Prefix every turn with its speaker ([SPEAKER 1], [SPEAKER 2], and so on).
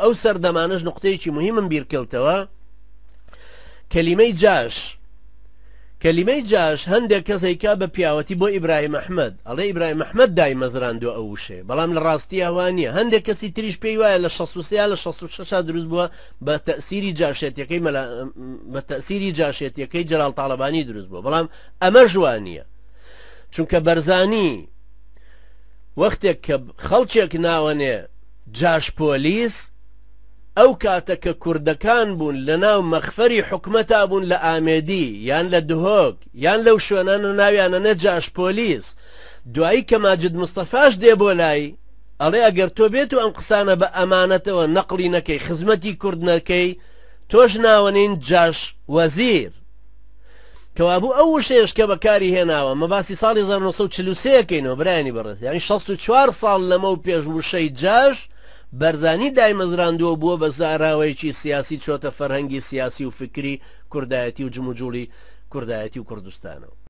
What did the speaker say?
[SPEAKER 1] ئەو سەردەمانەش نقطەیەکی مهمم بیرکەوتەوە کەلیمەی جاش هەندێک کەسێکا بە پیاوەتی بۆ ئیبراهیم ئەحمەد ئەڵێ ئیبراهیم ئەحمەد دای مەزراندووە ئەو وشێ بەڵام لە ڕاستی ئەوە نییە هەندێک کەسی تریش پێی وایە لە 63 لە 66 دروست بووە بە تەسیری جاشێتیەکەی جەلال تاڵەبانی دروست بووە بەڵام ئەمە ژوانیە چونکە بەرزانی وەختێک کە خەڵکێک ناوەنێ جاش پۆلیس ئەو کاتە کە کوردەکان بوون لە ناو مەخفەری حکومەتا بوون لە ئامێدی یان لە دهۆک یان لەو شوێنانە ناویانە نەجاش پۆلیس دوایی کە ماجد مستەفاش دێ بۆ لای ئەڵێ ئەگەر تۆ بێت و ئەم قسانە بە ئەمانەتەوە نەقلی نەکەی خزمەتی کورد نەکەی تۆش ناوەنین جاش وەزیر کەوابوو ئەو وشەیەش کە بەکاری هێناوە مەباسی ساڵی 1940کەینەوە برایانی بەڕێز یانی 64 ساڵ لەمە و پێش وشەی جاش بەرزانی دایمەزراندووە بووە بە زاراوەیەکی سیاسی چۆتە فەرهەنگی سیاسی و فکری کوردایەتی و جموجوڵی کوردایەتی و کوردستانەوە